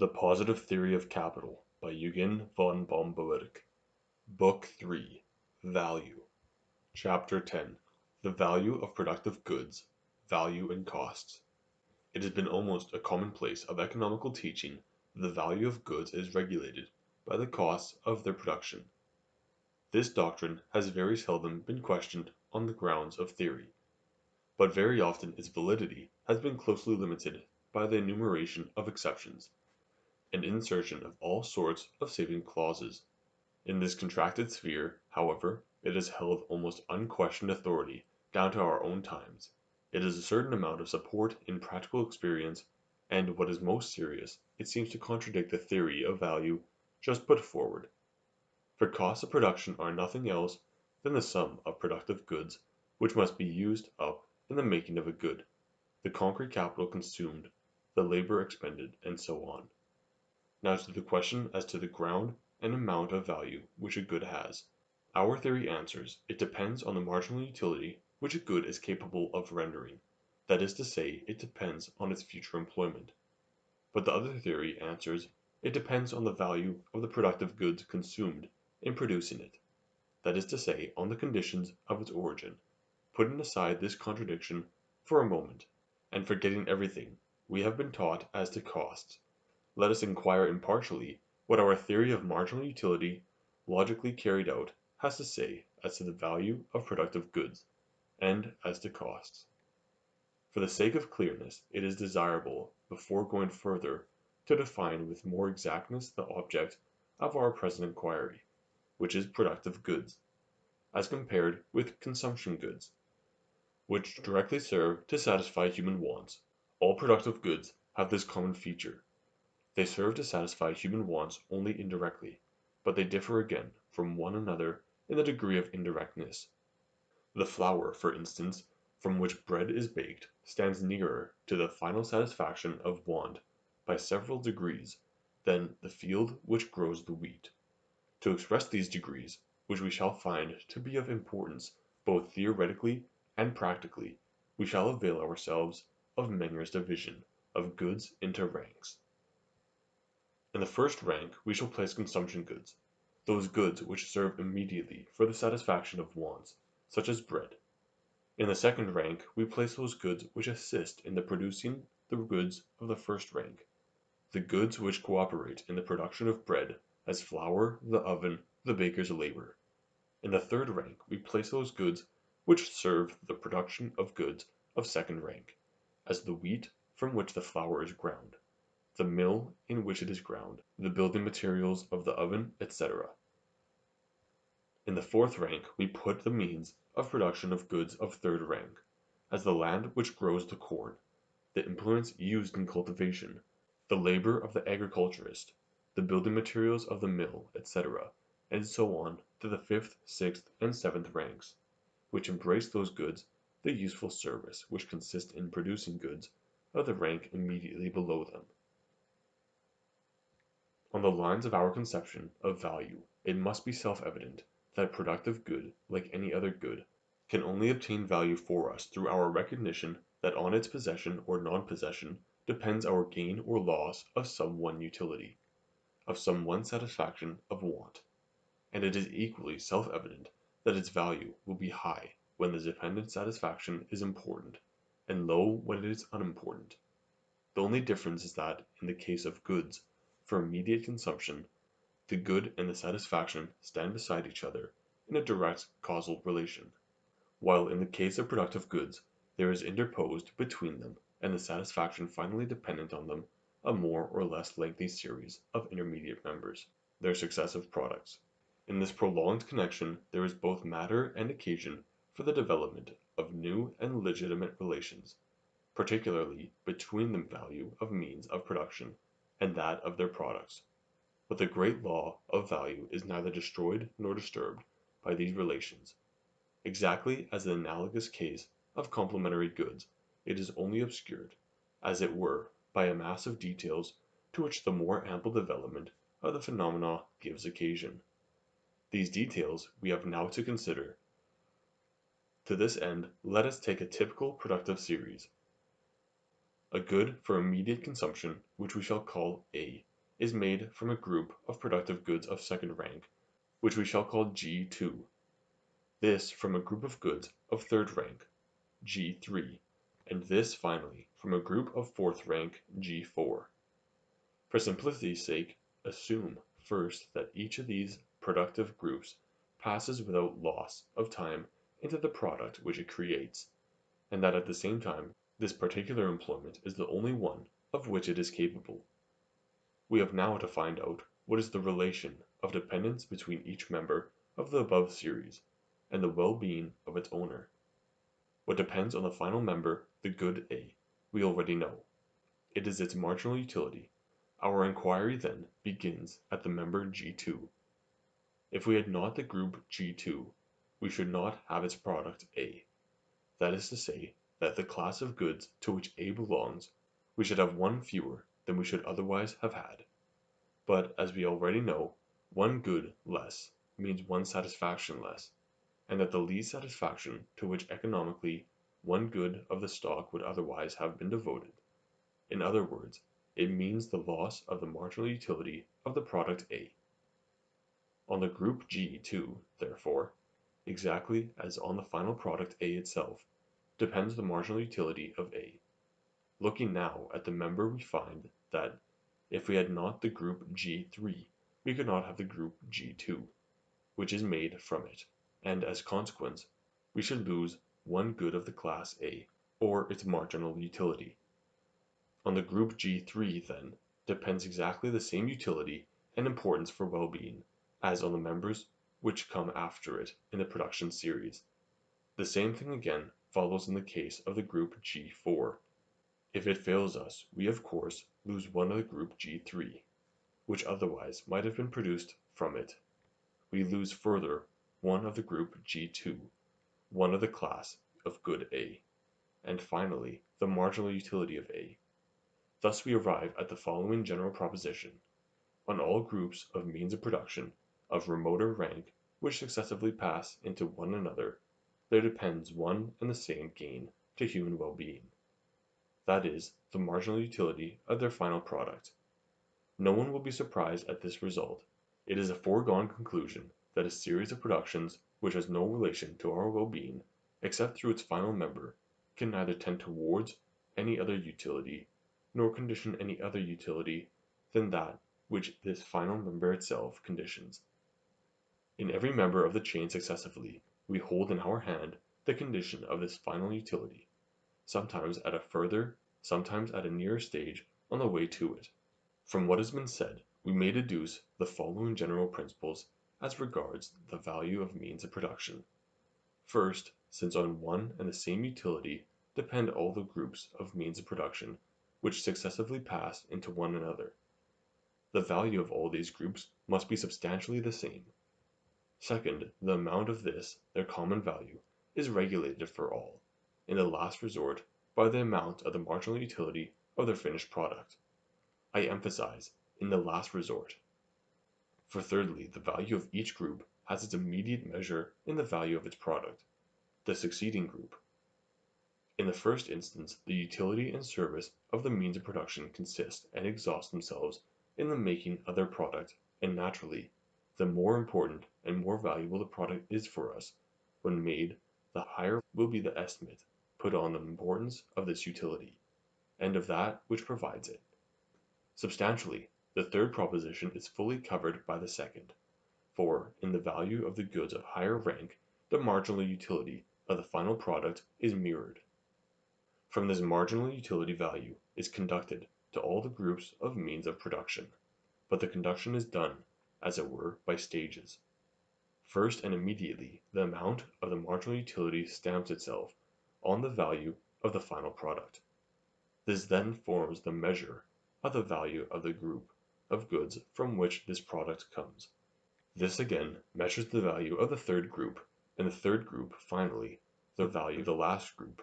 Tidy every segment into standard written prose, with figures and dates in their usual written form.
The Positive Theory of Capital by Eugen von Bohm-Bawerk. Book 3. Value. Chapter 10. The Value of Productive Goods, Value and Costs. It has been almost a commonplace of economical teaching that the value of goods is regulated by the costs of their production. This doctrine has very seldom been questioned on the grounds of theory, but very often its validity has been closely limited by the enumeration of exceptions and insertion of all sorts of saving clauses. In this contracted sphere, however, it has held almost unquestioned authority down to our own times. It has a certain amount of support in practical experience, and what is most serious, it seems to contradict the theory of value just put forward. For costs of production are nothing else than the sum of productive goods which must be used up in the making of a good, the concrete capital consumed, the labor expended, and so on. Now to the question as to the ground and amount of value which a good has. Our theory answers, it depends on the marginal utility which a good is capable of rendering, that is to say, it depends on its future employment. But the other theory answers, it depends on the value of the productive goods consumed in producing it, that is to say, on the conditions of its origin. Putting aside this contradiction for a moment, and forgetting everything we have been taught as to costs, let us inquire impartially what our theory of marginal utility, logically carried out, has to say as to the value of productive goods, and as to costs. For the sake of clearness, it is desirable, before going further, to define with more exactness the object of our present inquiry, which is productive goods, as compared with consumption goods, which directly serve to satisfy human wants. All productive goods have this common feature. They serve to satisfy human wants only indirectly, but they differ again from one another in the degree of indirectness. The flour, for instance, from which bread is baked, stands nearer to the final satisfaction of want by several degrees than the field which grows the wheat. To express these degrees, which we shall find to be of importance both theoretically and practically, we shall avail ourselves of Menger's division of goods into ranks. In the first rank we shall place consumption goods, those goods which serve immediately for the satisfaction of wants, such as bread. In the second rank we place those goods which assist in the producing the goods of the first rank, the goods which cooperate in the production of bread, as flour, the oven, the baker's labor. In the third rank we place those goods which serve the production of goods of second rank, as the wheat from which the flour is ground, the mill in which it is ground, the building materials of the oven, etc. In the fourth rank we put the means of production of goods of third rank, as the land which grows the corn, the implements used in cultivation, the labor of the agriculturist, the building materials of the mill, etc., and so on to the fifth, sixth, and seventh ranks, which embrace those goods, the useful service which consists in producing goods of the rank immediately below them. On the lines of our conception of value, it must be self-evident that a productive good, like any other good, can only obtain value for us through our recognition that on its possession or non-possession depends our gain or loss of some one utility, of some one satisfaction of want, and it is equally self-evident that its value will be high when the dependent satisfaction is important, and low when it is unimportant. The only difference is that, in the case of goods for immediate consumption, the good and the satisfaction stand beside each other in a direct causal relation, while in the case of productive goods there is interposed between them and the satisfaction finally dependent on them a more or less lengthy series of intermediate members, their successive products. In this prolonged connection there is both matter and occasion for the development of new and legitimate relations, particularly between the value of means of production and that of their products. But the great law of value is neither destroyed nor disturbed by these relations. Exactly as the analogous case of complementary goods, it is only obscured, as it were, by a mass of details to which the more ample development of the phenomena gives occasion. These details we have now to consider. To this end, let us take a typical productive series. A good for immediate consumption, which we shall call A, is made from a group of productive goods of second rank, which we shall call G2, this from a group of goods of third rank, G3, and this finally from a group of fourth rank, G4. For simplicity's sake, assume first that each of these productive groups passes without loss of time into the product which it creates, and that at the same time this particular employment is the only one of which it is capable. We have now to find out what is the relation of dependence between each member of the above series and the well-being of its owner. What depends on the final member, the good A, we already know. It is its marginal utility. Our inquiry then begins at the member G2. If we had not the group G2, we should not have its product A. That is to say, that the class of goods to which A belongs, we should have one fewer than we should otherwise have had. But, as we already know, one good less means one satisfaction less, and that the least satisfaction to which economically one good of the stock would otherwise have been devoted. In other words, it means the loss of the marginal utility of the product A. On the group G2, therefore, exactly as on the final product A itself, depends the marginal utility of A. Looking now at the member, we find that if we had not the group G3, we could not have the group G2, which is made from it, and as consequence, we should lose one good of the class A, or its marginal utility. On the group G3, then, depends exactly the same utility and importance for well-being as on the members which come after it in the production series. The same thing again follows in the case of the group G4. If it fails us, we of course lose one of the group G3, which otherwise might have been produced from it. We lose further one of the group G2, one of the class of good A, and finally the marginal utility of A. Thus we arrive at the following general proposition: on all groups of means of production of remoter rank which successively pass into one another, there depends one and the same gain to human well-being. That is, the marginal utility of their final product. No one will be surprised at this result. It is a foregone conclusion that a series of productions which has no relation to our well-being, except through its final member, can neither tend towards any other utility, nor condition any other utility than that which this final member itself conditions. In every member of the chain successively, we hold in our hand the condition of this final utility, sometimes at a further, sometimes at a nearer stage on the way to it. From what has been said, we may deduce the following general principles as regards the value of means of production. First, since on one and the same utility depend all the groups of means of production which successively pass into one another, the value of all these groups must be substantially the same. Second, the amount of this, their common value, is regulated for all, in the last resort, by the amount of the marginal utility of their finished product. I emphasize, in the last resort. For thirdly, the value of each group has its immediate measure in the value of its product, the succeeding group. In the first instance, the utility and service of the means of production consist and exhaust themselves in the making of their product, and naturally, the more important and more valuable the product is for us when made, the higher will be the estimate put on the importance of this utility, and of that which provides it. Substantially, the third proposition is fully covered by the second, for in the value of the goods of higher rank, the marginal utility of the final product is mirrored. From this marginal utility value is conducted to all the groups of means of production, but the conduction is done, as it were, by stages. First and immediately, the amount of the marginal utility stamps itself on the value of the final product. This then forms the measure of the value of the group of goods from which this product comes. This again measures the value of the third group, and the third group, finally, the value of the last group,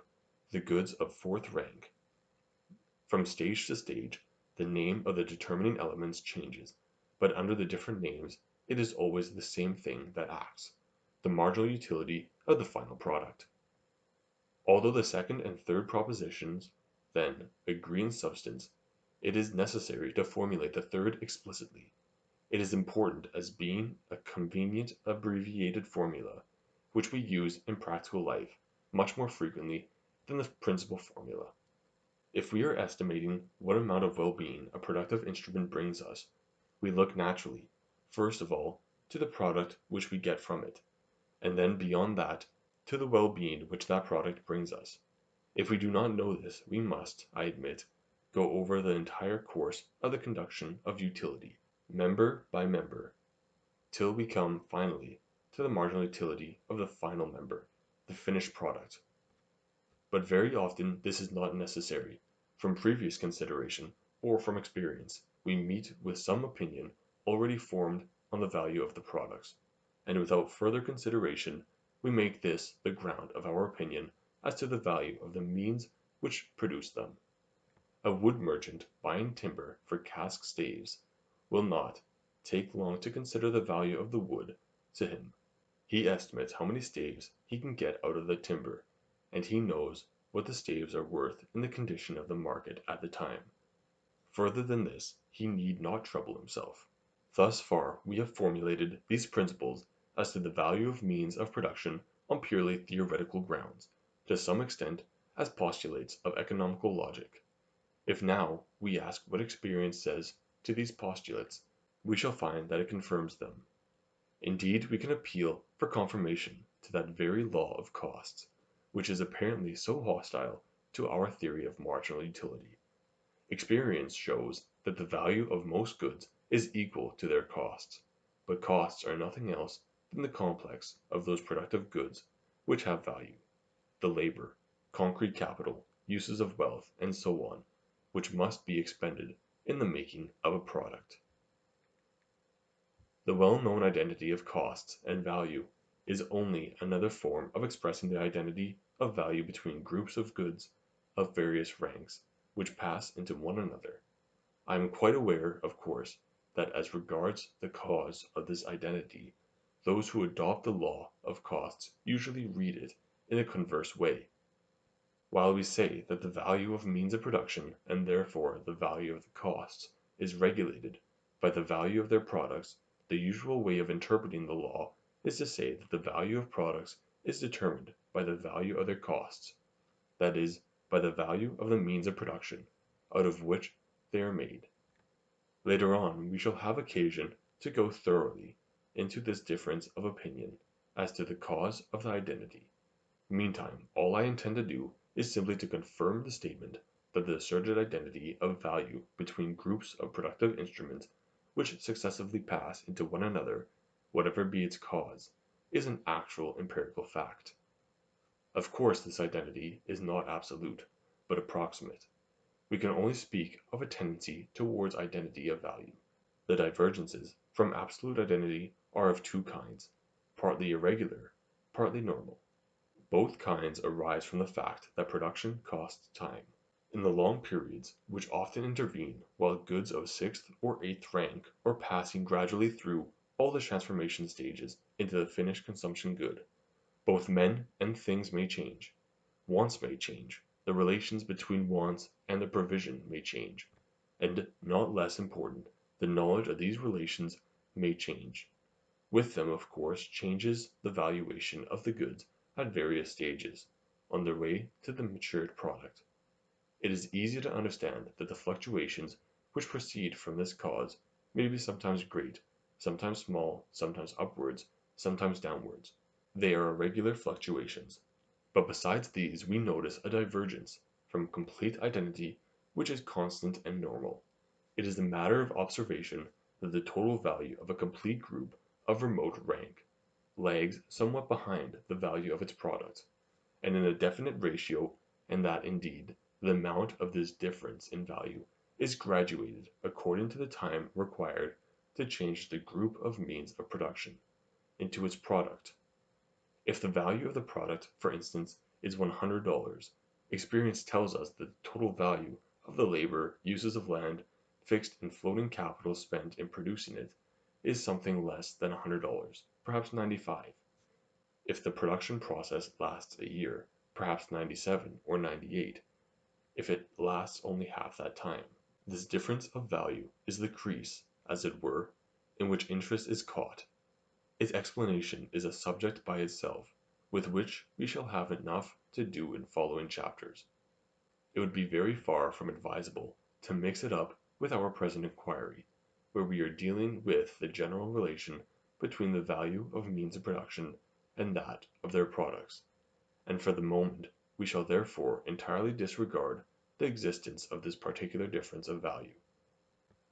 the goods of fourth rank. From stage to stage, the name of the determining elements changes, but under the different names it is always the same thing that acts, the marginal utility of the final product. Although the second and third propositions, then, agree in substance, It is necessary to formulate the third explicitly. It is important as being a convenient abbreviated formula, which we use in practical life much more frequently than the principal formula. If we are estimating what amount of well-being a productive instrument brings us, we look naturally, first of all, to the product which we get from it, and then beyond that, to the well-being which that product brings us. If we do not know this, we must, I admit, go over the entire course of the conduction of utility, member by member, till we come finally to the marginal utility of the final member, the finished product. But very often this is not necessary. From previous consideration, or from experience, we meet with some opinion already formed on the value of the products, and without further consideration we make this the ground of our opinion as to the value of the means which produce them. A wood merchant buying timber for cask staves will not take long to consider the value of the wood to him. He estimates how many staves he can get out of the timber, and he knows what the staves are worth in the condition of the market at the time. Further than this he need not trouble himself. Thus far we have formulated these principles as to the value of means of production on purely theoretical grounds, to some extent as postulates of economical logic. If now we ask what experience says to these postulates, we shall find that it confirms them. Indeed, we can appeal for confirmation to that very law of costs, which is apparently so hostile to our theory of marginal utility. Experience shows that the value of most goods is equal to their costs, but costs are nothing else than the complex of those productive goods which have value, the labor, concrete capital, uses of wealth, and so on, which must be expended in the making of a product. The well-known identity of costs and value is only another form of expressing the identity of value between groups of goods of various ranks, which pass into one another. I am quite aware, of course, that as regards the cause of this identity, those who adopt the law of costs usually read it in a converse way. While we say that the value of means of production, and therefore the value of the costs, is regulated by the value of their products, the usual way of interpreting the law is to say that the value of products is determined by the value of their costs, that is, by the value of the means of production, out of which they are made. Later on we shall have occasion to go thoroughly into this difference of opinion as to the cause of the identity. Meantime, all I intend to do is simply to confirm the statement that the asserted identity of value between groups of productive instruments which successively pass into one another, whatever be its cause, is an actual empirical fact. Of course this identity is not absolute, but approximate. We can only speak of a tendency towards identity of value. The divergences from absolute identity are of two kinds, partly irregular, partly normal. Both kinds arise from the fact that production costs time. In the long periods which often intervene while goods of sixth or eighth rank are passing gradually through all the transformation stages into the finished consumption good, both men and things may change, wants may change, the relations between wants and the provision may change, and, not less important, the knowledge of these relations may change. With them, of course, changes the valuation of the goods at various stages, on their way to the matured product. It is easy to understand that the fluctuations which proceed from this cause may be sometimes great, sometimes small, sometimes upwards, sometimes downwards. They are irregular fluctuations. But besides these we notice a divergence from complete identity which is constant and normal. It is a matter of observation that the total value of a complete group of remote rank lags somewhat behind the value of its product, and in a definite ratio, and that indeed the amount of this difference in value is graduated according to the time required to change the group of means of production into its product. If the value of the product, for instance, is $100, experience tells us that the total value of the labor, uses of land, fixed and floating capital spent in producing it is something less than $100, perhaps 95. If the production process lasts a year, perhaps 97 or 98, if it lasts only half that time. This difference of value is the crease, as it were, in which interest is caught. Its explanation is a subject by itself, with which we shall have enough to do in following chapters. It would be very far from advisable to mix it up with our present inquiry, where we are dealing with the general relation between the value of means of production and that of their products, and for the moment we shall therefore entirely disregard the existence of this particular difference of value.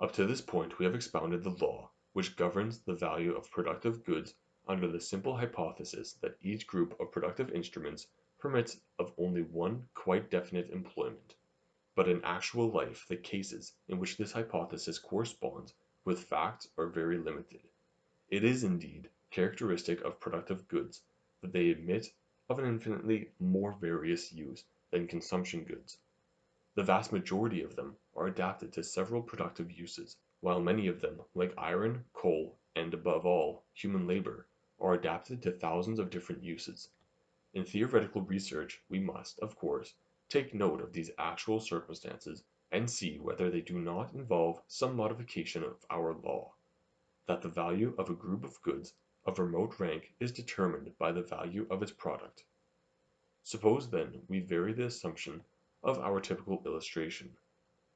Up to this point we have expounded the law which governs the value of productive goods under the simple hypothesis that each group of productive instruments permits of only one quite definite employment. But in actual life the cases in which this hypothesis corresponds with facts are very limited. It is, indeed, characteristic of productive goods that they admit of an infinitely more various use than consumption goods. The vast majority of them are adapted to several productive uses, while many of them, like iron, coal, and, above all, human labor, are adapted to thousands of different uses. In theoretical research we must, of course, take note of these actual circumstances and see whether they do not involve some modification of our law, that the value of a group of goods of remote rank is determined by the value of its product. Suppose then we vary the assumption of our typical illustration.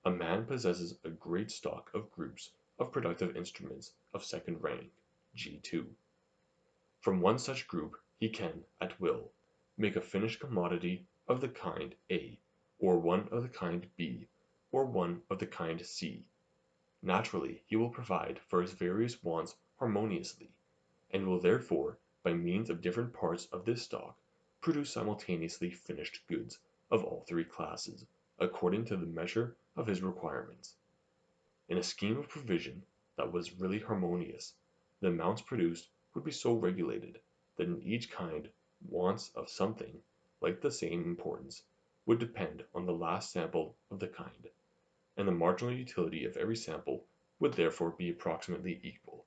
A man possesses a great stock of groups of productive instruments of second rank, G2. From one such group he can, at will, make a finished commodity of the kind A, or one of the kind B, or one of the kind C. Naturally he will provide for his various wants harmoniously, and will therefore, by means of different parts of this stock, produce simultaneously finished goods of all three classes, according to the measure of his requirements. In a scheme of provision that was really harmonious, the amounts produced would be so regulated that in each kind wants of something like the same importance would depend on the last sample of the kind, and the marginal utility of every sample would therefore be approximately equal.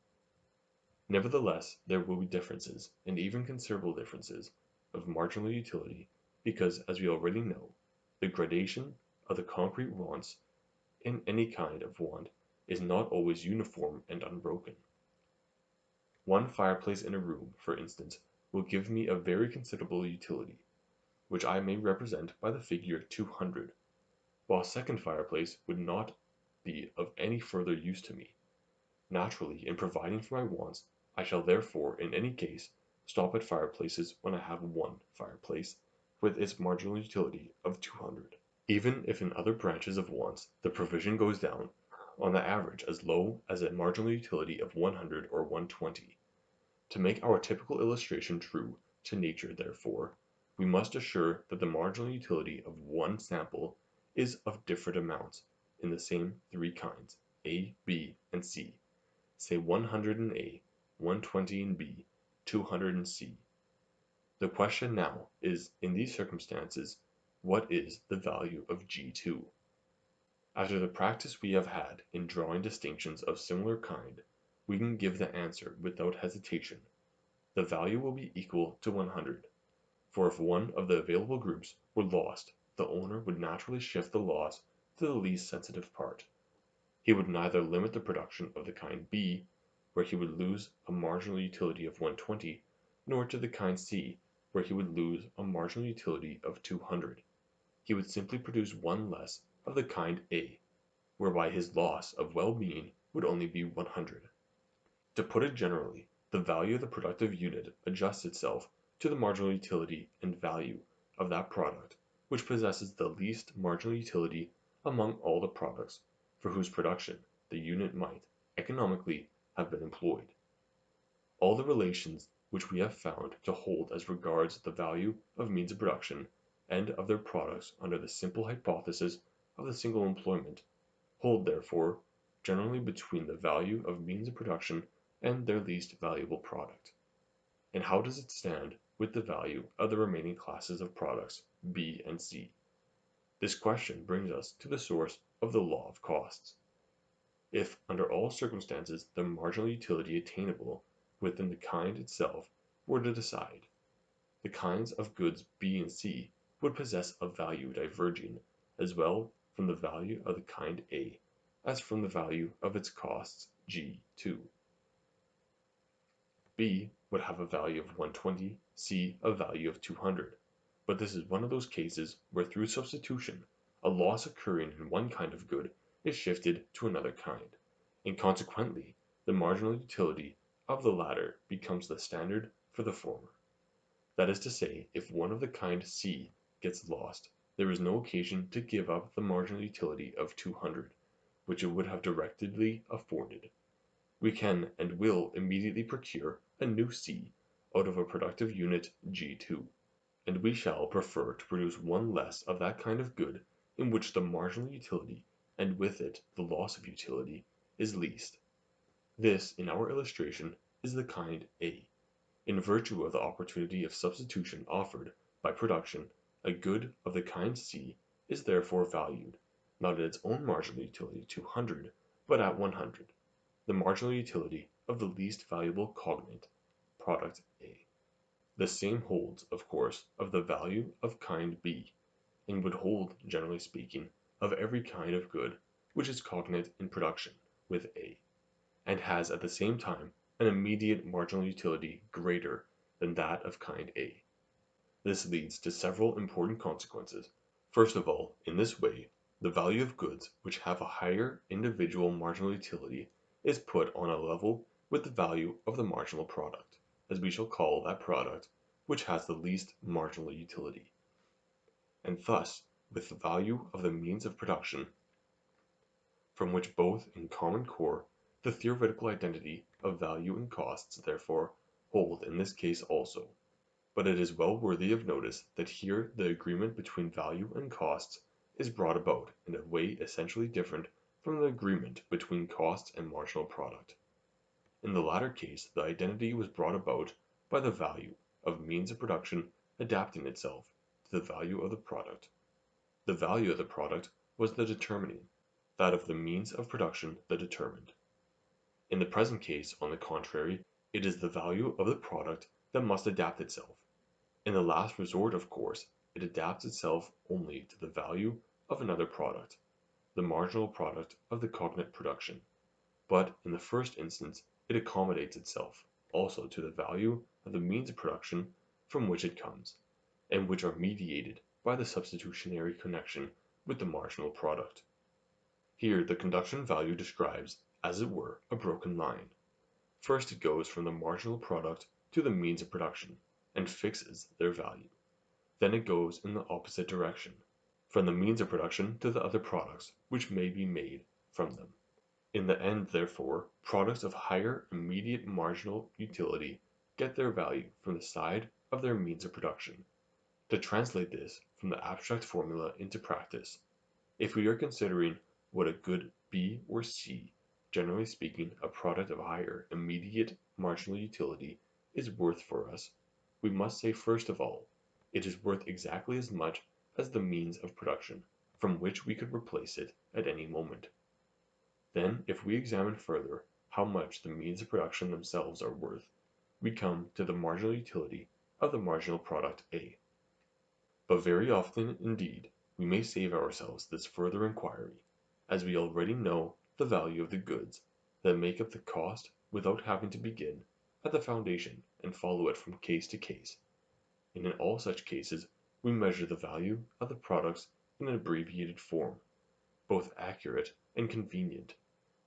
Nevertheless there will be differences, and even considerable differences, of marginal utility, because, as we already know, the gradation of the concrete wants in any kind of want is not always uniform and unbroken. One fireplace in a room, for instance, will give me a very considerable utility, which I may represent by the figure 200, while a second fireplace would not be of any further use to me. Naturally, in providing for my wants, I shall therefore in any case stop at fireplaces when I have one fireplace with its marginal utility of 200. Even if in other branches of wants the provision goes down on the average as low as a marginal utility of 100 or 120. To make our typical illustration true to nature, therefore, we must assure that the marginal utility of one sample is of different amounts in the same three kinds, A, B, and C, say 100 in A, 120 in B, 200 in C. The question now is, in these circumstances, what is the value of G2? After the practice we have had in drawing distinctions of similar kind, we can give the answer without hesitation. The value will be equal to 100, for if one of the available groups were lost, the owner would naturally shift the loss to the least sensitive part. He would neither limit the production of the kind B, where he would lose a marginal utility of 120, nor to the kind C, where he would lose a marginal utility of 200. He would simply produce one less of the kind A, whereby his loss of well-being would only be 100. To put it generally, the value of the productive unit adjusts itself to the marginal utility and value of that product which possesses the least marginal utility among all the products for whose production the unit might, economically, have been employed. All the relations which we have found to hold as regards the value of means of production and of their products under the simple hypothesis of the single employment, hold therefore generally between the value of means of production and their least valuable product. And how does it stand with the value of the remaining classes of products, B and C? This question brings us to the source of the law of costs. If, under all circumstances, the marginal utility attainable within the kind itself were to decide, the kinds of goods B and C would possess a value diverging as well from the value of the kind A as from the value of its costs G2. B would have a value of 120, C a value of 200. But this is one of those cases where through substitution, a loss occurring in one kind of good is shifted to another kind, and consequently the marginal utility of the latter becomes the standard for the former. That is to say, if one of the kind C gets lost, there is no occasion to give up the marginal utility of 200, which it would have directly afforded. We can and will immediately procure a new C out of a productive unit G2, and we shall prefer to produce one less of that kind of good in which the marginal utility, and with it the loss of utility, is least. This, in our illustration, is the kind A. In virtue of the opportunity of substitution offered by production, a good of the kind C is therefore valued, not at its own marginal utility 200, but at 100, the marginal utility of the least valuable cognate, product A. The same holds, of course, of the value of kind B, and would hold, generally speaking, of every kind of good which is cognate in production with A, and has at the same time an immediate marginal utility greater than that of kind A. This leads to several important consequences. First of all, in this way, the value of goods which have a higher individual marginal utility is put on a level with the value of the marginal product, as we shall call that product which has the least marginal utility. And thus, with the value of the means of production, from which both in common core, the theoretical identity of value and costs therefore hold in this case also. But it is well worthy of notice that here the agreement between value and costs is brought about in a way essentially different from the agreement between costs and marginal product. In the latter case, the identity was brought about by the value of means of production adapting itself to the value of the product. The value of the product was the determining, that of the means of production the determined. In the present case, on the contrary, it is the value of the product that must adapt itself. In the last resort, of course, it adapts itself only to the value of another product, the marginal product of the cognate production. But in the first instance, it accommodates itself also to the value of the means of production from which it comes, and which are mediated by the substitutionary connection with the marginal product. Here the conduction value describes, as it were, a broken line. First it goes from the marginal product to the means of production, and fixes their value. Then it goes in the opposite direction, from the means of production to the other products which may be made from them. In the end, therefore, products of higher immediate marginal utility get their value from the side of their means of production. To translate this from the abstract formula into practice, if we are considering what a good B or C, generally speaking a product of higher immediate marginal utility, is worth for us, we must say first of all, it is worth exactly as much as the means of production, from which we could replace it at any moment. Then, if we examine further how much the means of production themselves are worth, we come to the marginal utility of the marginal product A. But very often, indeed, we may save ourselves this further inquiry, as we already know the value of the goods that make up the cost without having to begin at the foundation and follow it from case to case. And in all such cases, we measure the value of the products in an abbreviated form, both accurate and convenient,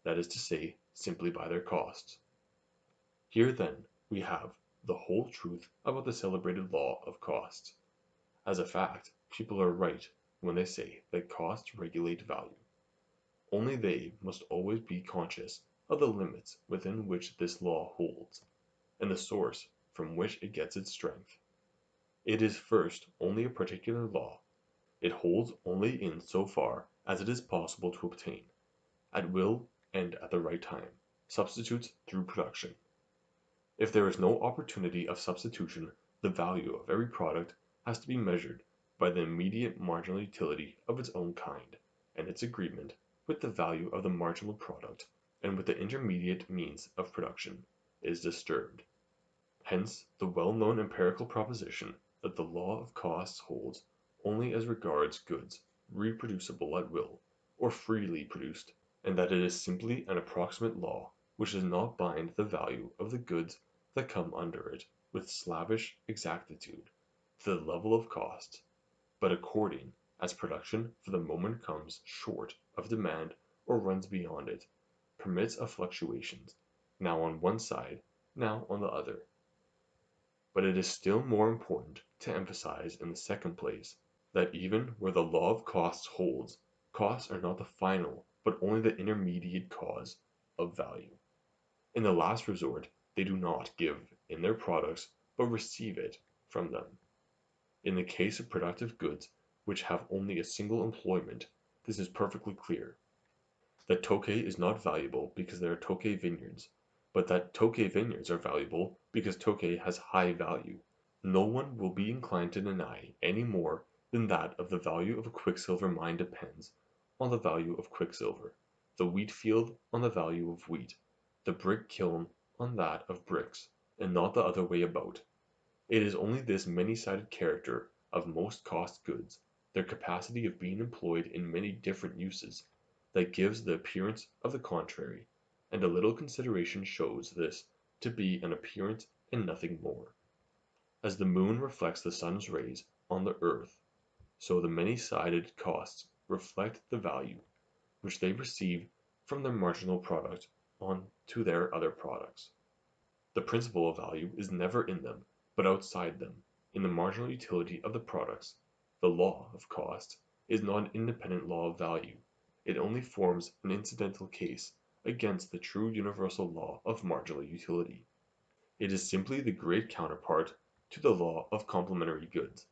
that is to say, simply by their costs. Here, then, we have the whole truth about the celebrated law of costs. As a fact, people are right when they say that costs regulate value. Only they must always be conscious of the limits within which this law holds, and the source from which it gets its strength. It is first only a particular law. It holds only in so far as it is possible to obtain, at will and at the right time, substitutes through production. If there is no opportunity of substitution, the value of every product has to be measured by the immediate marginal utility of its own kind, and its agreement with the value of the marginal product and with the intermediate means of production is disturbed. Hence the well-known empirical proposition that the law of costs holds only as regards goods reproducible at will, or freely produced and that it is simply an approximate law which does not bind the value of the goods that come under it with slavish exactitude to the level of cost, but according as production for the moment comes short of demand or runs beyond it, permits of fluctuations, now on one side, now on the other. But it is still more important to emphasize in the second place that even where the law of costs holds, costs are not the final but only the intermediate cause of value. In the last resort they do not give in their products but receive it from them. In the case of productive goods which have only a single employment, this is perfectly clear. That Tokay is not valuable because there are Tokay vineyards, but that Tokay vineyards are valuable because Tokay has high value. No one will be inclined to deny any more than that of the value of a quicksilver mine depends on the value of quicksilver, the wheat field on the value of wheat, the brick kiln on that of bricks, and not the other way about. It is only this many-sided character of most cost goods, their capacity of being employed in many different uses, that gives the appearance of the contrary, and a little consideration shows this to be an appearance and nothing more. As the moon reflects the sun's rays on the earth, so the many-sided costs reflect the value which they receive from their marginal product on to their other products. The principle of value is never in them, but outside them, in the marginal utility of the products. The law of cost is not an independent law of value, it only forms an incidental case against the true universal law of marginal utility. It is simply the great counterpart to the law of complementary goods,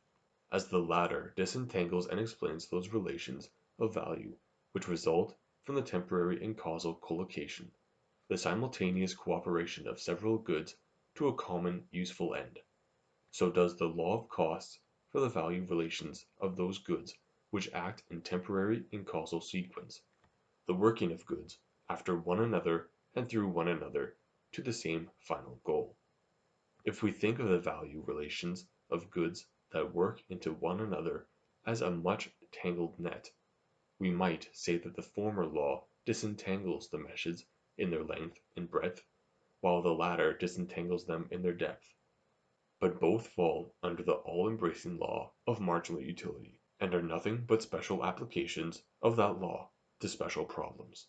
as the latter disentangles and explains those relations of value which result from the temporary and causal collocation, the simultaneous cooperation of several goods to a common useful end. So does the law of costs for the value relations of those goods which act in temporary and causal sequence, the working of goods after one another and through one another to the same final goal. If we think of the value relations of goods that work into one another as a much tangled net, we might say that the former law disentangles the meshes in their length and breadth, while the latter disentangles them in their depth. But both fall under the all-embracing law of marginal utility, and are nothing but special applications of that law to special problems.